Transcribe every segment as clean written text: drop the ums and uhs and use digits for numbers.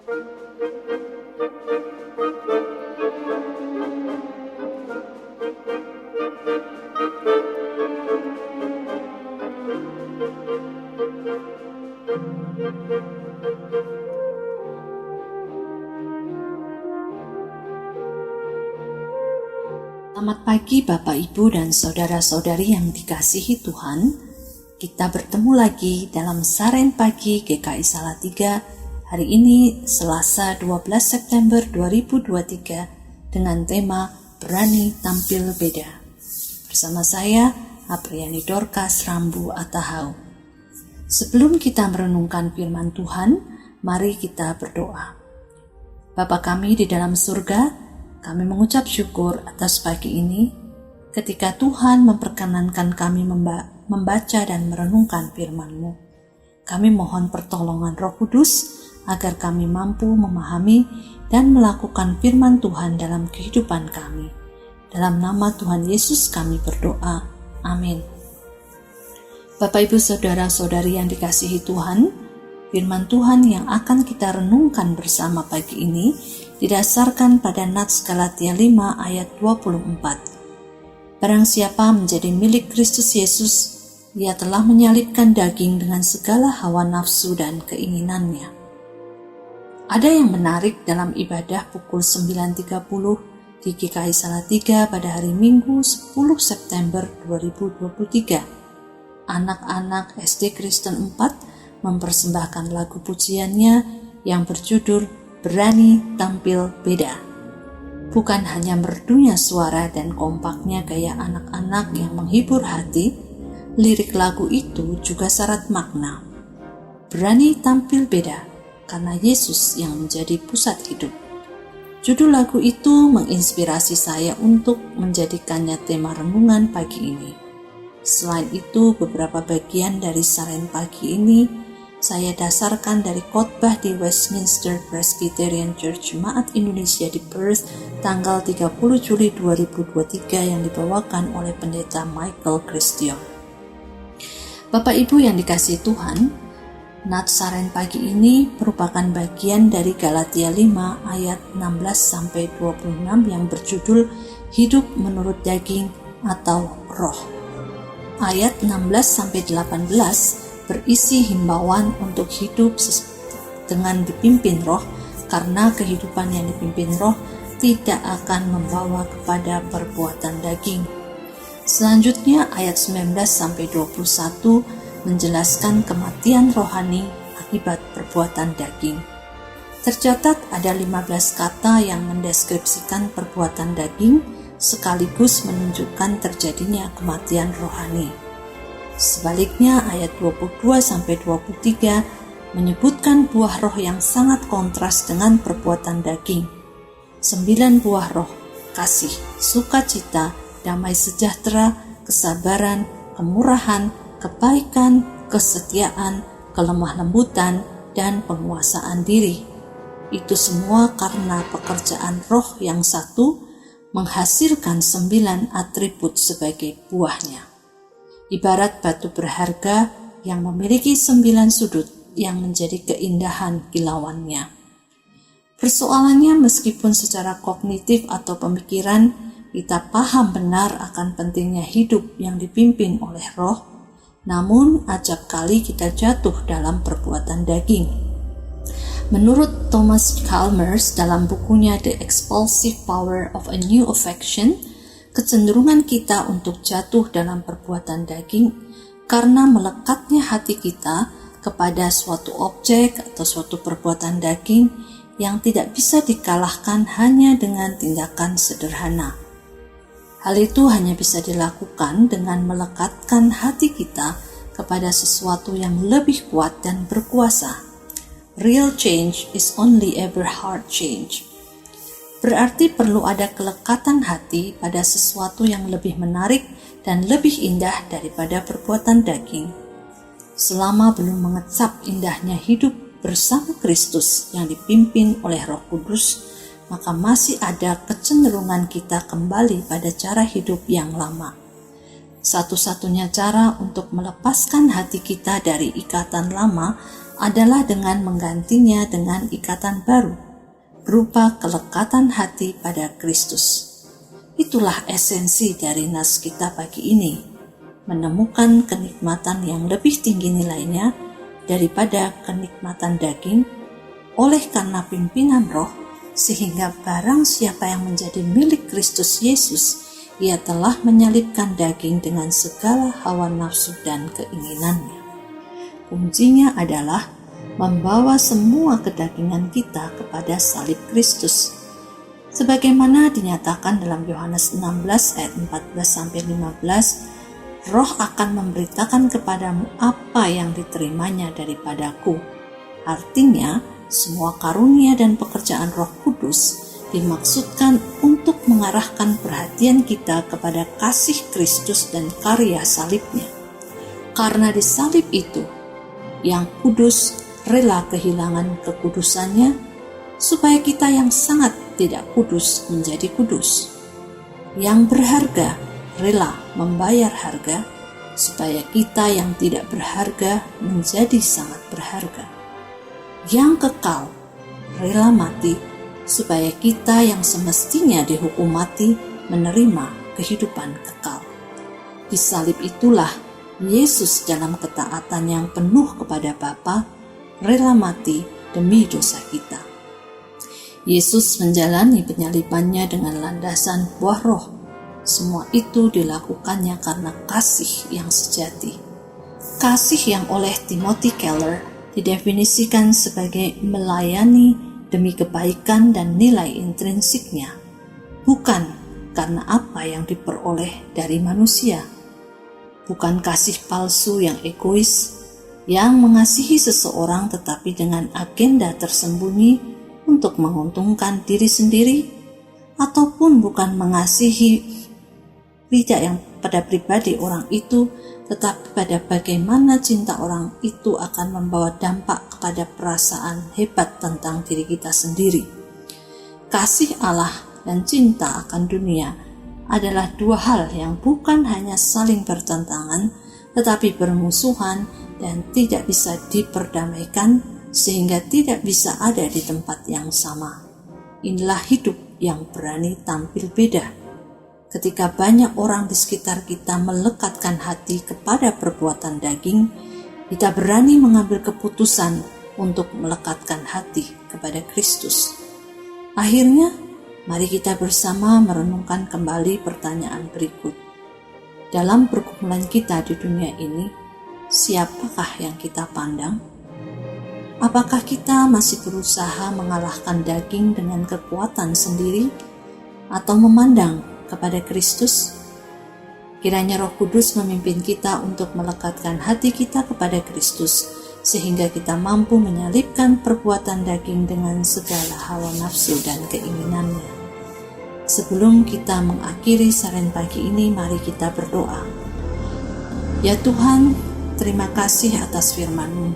Selamat pagi Bapak, Ibu, dan saudara-saudari yang dikasihi Tuhan. Kita bertemu lagi dalam Saran Pagi GKI Salatiga hari ini Selasa 12 September 2023 dengan tema Berani Tampil Beda. Bersama saya, Apriani Dorcas Rambu Atahau. Sebelum kita merenungkan firman Tuhan, mari kita berdoa. Bapa kami di dalam surga, kami mengucap syukur atas pagi ini ketika Tuhan memperkenankan kami membaca dan merenungkan firman-Mu. Kami mohon pertolongan Roh Kudus agar kami mampu memahami dan melakukan firman Tuhan dalam kehidupan kami. Dalam nama Tuhan Yesus kami berdoa. Amin. Bapak, Ibu, saudara-saudari yang dikasihi Tuhan, firman Tuhan yang akan kita renungkan bersama pagi ini didasarkan pada Nats Galatia 5 ayat 24. Barang siapa menjadi milik Kristus Yesus, ia telah menyalibkan daging dengan segala hawa nafsu dan keinginannya. Ada yang menarik dalam ibadah pukul 9.30 di GKI Salatiga pada hari Minggu 10 September 2023. Anak-anak SD Kristen 4 mempersembahkan lagu pujiannya yang berjudul Berani Tampil Beda. Bukan hanya merdunya suara dan kompaknya gaya anak-anak yang menghibur hati, lirik lagu itu juga syarat makna. Berani tampil beda, karena Yesus yang menjadi pusat hidup. Judul lagu itu menginspirasi saya untuk menjadikannya tema renungan pagi ini. Selain itu, beberapa bagian dari Saran Pagi ini saya dasarkan dari khotbah di Westminster Presbyterian Church Jemaat Indonesia di Perth tanggal 30 Juli 2023 yang dibawakan oleh Pendeta Michael Christian. Bapak Ibu yang dikasihi Tuhan, Nats Saran Pagi ini merupakan bagian dari Galatia 5 ayat 16-26 yang berjudul Hidup Menurut Daging atau Roh. Ayat 16-18 berisi himbauan untuk hidup dengan dipimpin roh, karena kehidupan yang dipimpin roh tidak akan membawa kepada perbuatan daging. Selanjutnya ayat 19-21 menjelaskan kematian rohani akibat perbuatan daging. Tercatat ada 15 kata yang mendeskripsikan perbuatan daging sekaligus menunjukkan terjadinya kematian rohani. Sebaliknya ayat 22-23 menyebutkan buah roh yang sangat kontras dengan perbuatan daging. 9 buah roh, kasih, sukacita, damai sejahtera, kesabaran, kemurahan, kebaikan, kesetiaan, kelemah lembutan, dan penguasaan diri. Itu semua karena pekerjaan roh yang satu menghasilkan 9 atribut sebagai buahnya. Ibarat batu berharga yang memiliki 9 sudut yang menjadi keindahan kilauannya. Persoalannya, meskipun secara kognitif atau pemikiran kita paham benar akan pentingnya hidup yang dipimpin oleh roh, namun acap kali kita jatuh dalam perbuatan daging. Menurut Thomas Chalmers dalam bukunya The Expulsive Power of a New Affection, kecenderungan kita untuk jatuh dalam perbuatan daging karena melekatnya hati kita kepada suatu objek atau suatu perbuatan daging yang tidak bisa dikalahkan hanya dengan tindakan sederhana. Hal itu hanya bisa dilakukan dengan melekatkan hati kita kepada sesuatu yang lebih kuat dan berkuasa. Real change is only ever hard change. Berarti perlu ada kelekatan hati pada sesuatu yang lebih menarik dan lebih indah daripada perbuatan daging. Selama belum mengecap indahnya hidup bersama Kristus yang dipimpin oleh Roh Kudus, maka masih ada kecenderungan kita kembali pada cara hidup yang lama. Satu-satunya cara untuk melepaskan hati kita dari ikatan lama adalah dengan menggantinya dengan ikatan baru, berupa kelekatan hati pada Kristus. Itulah esensi dari nas kita pagi ini, menemukan kenikmatan yang lebih tinggi nilainya daripada kenikmatan daging, oleh karena pimpinan roh, sehingga barang siapa yang menjadi milik Kristus Yesus, ia telah menyalibkan daging dengan segala hawa nafsu dan keinginannya. Kuncinya adalah membawa semua kedagingan kita kepada salib Kristus. Sebagaimana dinyatakan dalam Yohanes 16 ayat 14-15, Roh akan memberitakan kepadamu apa yang diterimanya daripadaku. Artinya, semua karunia dan pekerjaan Roh Kudus dimaksudkan untuk mengarahkan perhatian kita kepada kasih Kristus dan karya salibnya. Karena di salib itu, yang kudus rela kehilangan kekudusannya, supaya kita yang sangat tidak kudus menjadi kudus. Yang berharga rela membayar harga, supaya kita yang tidak berharga menjadi sangat berharga. Yang kekal rela mati, supaya kita yang semestinya dihukum mati menerima kehidupan kekal. Di salib itulah Yesus dalam ketaatan yang penuh kepada Bapa rela mati demi dosa kita. Yesus menjalani penyalibannya dengan landasan buah roh. Semua itu dilakukannya karena kasih yang sejati. Kasih yang oleh Timothy Keller didefinisikan sebagai melayani demi kebaikan dan nilai intrinsiknya, bukan karena apa yang diperoleh dari manusia. Bukan kasih palsu yang egois, yang mengasihi seseorang tetapi dengan agenda tersembunyi untuk menguntungkan diri sendiri, ataupun bukan mengasihi tidak yang pada pribadi orang itu, tetapi pada bagaimana cinta orang itu akan membawa dampak kepada perasaan hebat tentang diri kita sendiri. Kasih Allah dan cinta akan dunia adalah dua hal yang bukan hanya saling bertentangan, tetapi bermusuhan dan tidak bisa diperdamaikan, sehingga tidak bisa ada di tempat yang sama. Inilah hidup yang berani tampil beda. Ketika banyak orang di sekitar kita melekatkan hati kepada perbuatan daging, kita berani mengambil keputusan untuk melekatkan hati kepada Kristus. Akhirnya, mari kita bersama merenungkan kembali pertanyaan berikut. Dalam pergumulan kita di dunia ini, siapakah yang kita pandang? Apakah kita masih berusaha mengalahkan daging dengan kekuatan sendiri, atau memandang kepada Kristus? Kiranya Roh Kudus memimpin kita untuk melekatkan hati kita kepada Kristus, sehingga kita mampu menyalibkan perbuatan daging dengan segala hawa nafsu dan keinginannya. Sebelum kita mengakhiri saran pagi ini, mari kita berdoa. Ya Tuhan, terima kasih atas firman-Mu.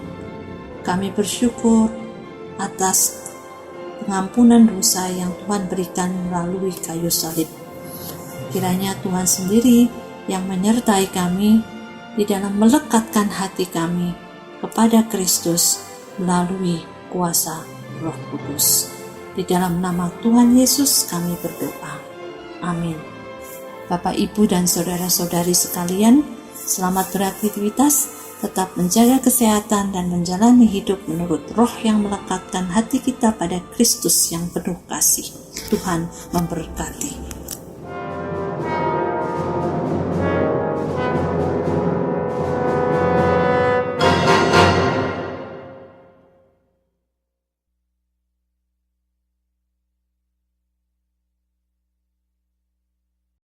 Kami bersyukur atas pengampunan dosa yang Tuhan berikan melalui kayu salib. Kiranya Tuhan sendiri yang menyertai kami di dalam melekatkan hati kami kepada Kristus melalui kuasa Roh Kudus. Di dalam nama Tuhan Yesus kami berdoa. Amin. Bapak, Ibu, dan saudara-saudari sekalian, selamat beraktivitas, tetap menjaga kesehatan dan menjalani hidup menurut Roh yang melekatkan hati kita pada Kristus yang penuh kasih. Tuhan memberkati.